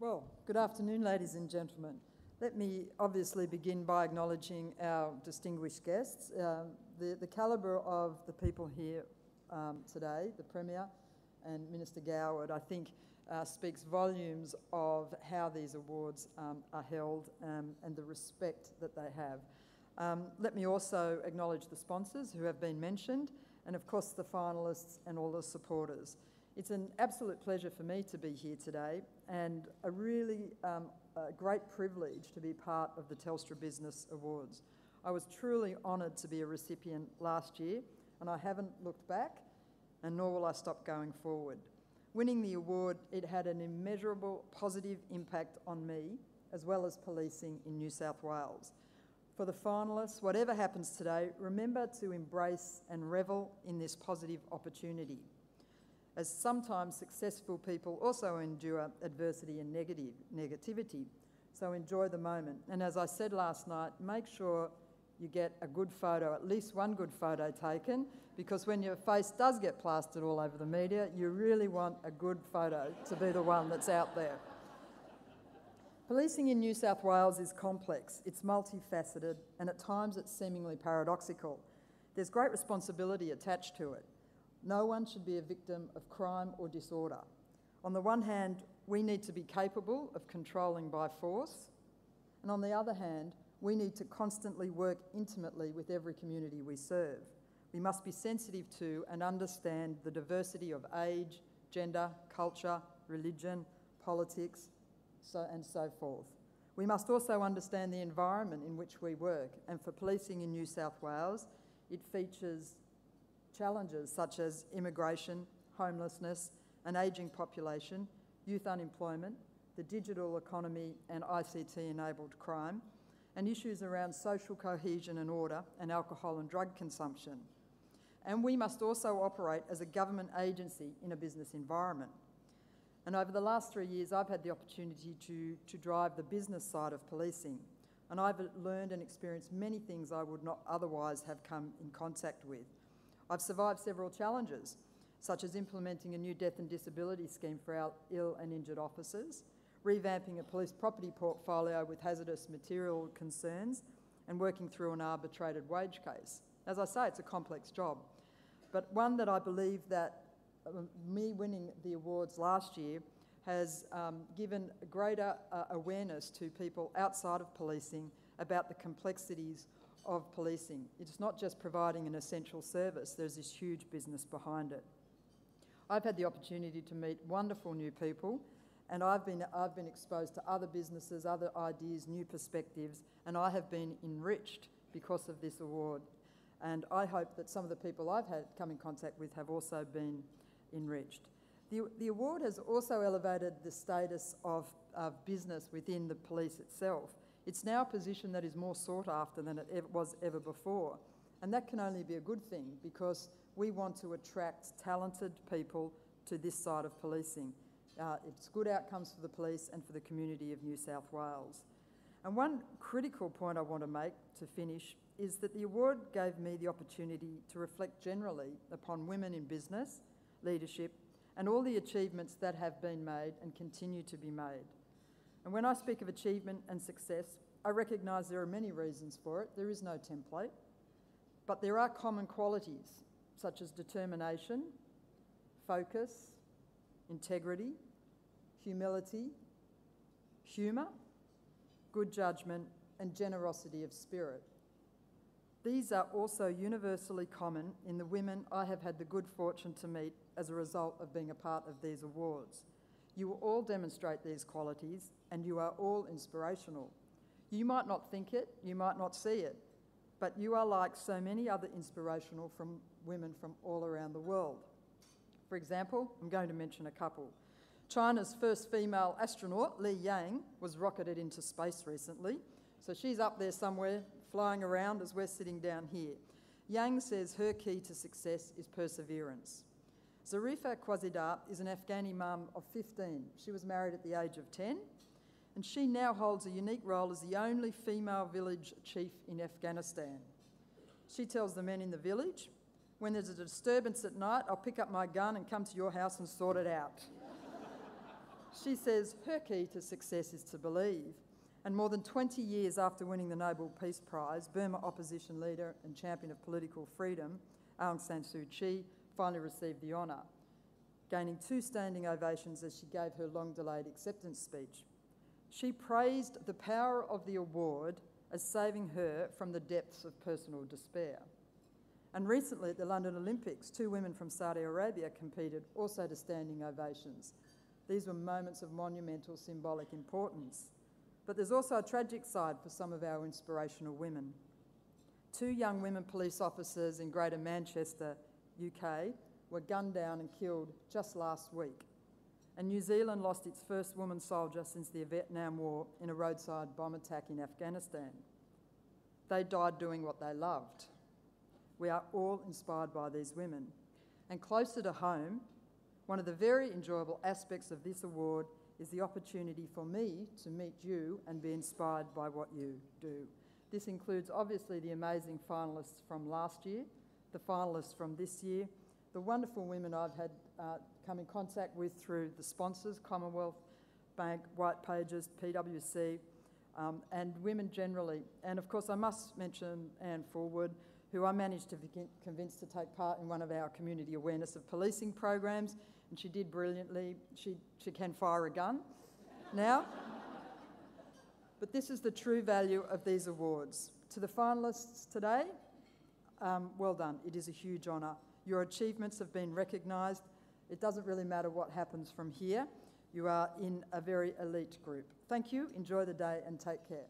Well, good afternoon, ladies and gentlemen. Let me obviously begin by acknowledging our distinguished guests. The calibre of the people here today, the Premier and Minister Goward, I think speaks volumes of how these awards are held and the respect that they have. Let me also acknowledge the sponsors who have been mentioned, and of course the finalists and all the supporters. It's an absolute pleasure for me to be here today, and a really great privilege to be part of the Telstra Business Awards. I was truly honoured to be a recipient last year, and I haven't looked back, and nor will I stop going forward. Winning the award, it had an immeasurable positive impact on me, as well as policing in New South Wales. For the finalists, whatever happens today, remember to embrace and revel in this positive opportunity, as sometimes successful people also endure adversity and negativity. So enjoy the moment. And as I said last night, make sure you get a good photo, at least one good photo taken, because when your face does get plastered all over the media, you really want a good photo to be the one that's out there. Policing in New South Wales is complex, it's multifaceted, and at times it's seemingly paradoxical. There's great responsibility attached to it. No one should be a victim of crime or disorder. On the one hand, we need to be capable of controlling by force, and on the other hand, we need to constantly work intimately with every community we serve. We must be sensitive to and understand the diversity of age, gender, culture, religion, politics, and so forth. We must also understand the environment in which we work, and for policing in New South Wales, it features challenges such as immigration, homelessness, an ageing population, youth unemployment, the digital economy and ICT-enabled crime, and issues around social cohesion and order and alcohol and drug consumption. And we must also operate as a government agency in a business environment. And over the last 3 years, I've had the opportunity to drive the business side of policing, and I've learned and experienced many things I would not otherwise have come in contact with. I've survived several challenges, such as implementing a new death and disability scheme for our ill and injured officers, revamping a police property portfolio with hazardous material concerns, and working through an arbitrated wage case. As I say, it's a complex job, but one that I believe that me winning the awards last year has given greater awareness to people outside of policing about the complexities of policing. It's not just providing an essential service, there's this huge business behind it. I've had the opportunity to meet wonderful new people, and I've been exposed to other businesses, other ideas, new perspectives, and I have been enriched because of this award. And I hope that some of the people I've come in contact with have also been enriched. The award has also elevated the status of business within the police itself. It's now a position that is more sought after than it was ever before. And that can only be a good thing, because we want to attract talented people to this side of policing. It's good outcomes for the police and for the community of New South Wales. And one critical point I want to make to finish is that the award gave me the opportunity to reflect generally upon women in business, leadership, and all the achievements that have been made and continue to be made. And when I speak of achievement and success, I recognise there are many reasons for it. There is no template, but there are common qualities such as determination, focus, integrity, humility, humour, good judgment, and generosity of spirit. These are also universally common in the women I have had the good fortune to meet as a result of being a part of these awards. You all demonstrate these qualities, and you are all inspirational. You might not think it, you might not see it, but you are like so many other inspirational from women from all around the world. For example, I'm going to mention a couple. China's first female astronaut, Li Yang, was rocketed into space recently, so she's up there somewhere flying around as we're sitting down here. Yang says her key to success is perseverance. Zarifa Quazidar is an Afghani mum of 15. She was married at the age of 10, and she now holds a unique role as the only female village chief in Afghanistan. She tells the men in the village, "When there's a disturbance at night, I'll pick up my gun and come to your house and sort it out." She says her key to success is to believe. And more than 20 years after winning the Nobel Peace Prize, Burma opposition leader and champion of political freedom, Aung San Suu Kyi, finally received the honour, gaining 2 standing ovations as she gave her long-delayed acceptance speech. She praised the power of the award as saving her from the depths of personal despair. And recently at the London Olympics, 2 women from Saudi Arabia competed, also to standing ovations. These were moments of monumental symbolic importance. But there's also a tragic side for some of our inspirational women. 2 young women police officers in Greater Manchester, UK, were gunned down and killed just last week. And New Zealand lost its first woman soldier since the Vietnam War in a roadside bomb attack in Afghanistan. They died doing what they loved. We are all inspired by these women. And closer to home, one of the very enjoyable aspects of this award is the opportunity for me to meet you and be inspired by what you do. This includes obviously the amazing finalists from last year, the finalists from this year, the wonderful women I've had come in contact with through the sponsors, Commonwealth Bank, White Pages, PwC, and women generally. And of course I must mention Anne Fulwood, who I managed to convince to take part in one of our community awareness of policing programs, and she did brilliantly. She can fire a gun now. But this is the true value of these awards. To the finalists today, well done. It is a huge honour. Your achievements have been recognised. It doesn't really matter what happens from here. You are in a very elite group. Thank you, enjoy the day and take care.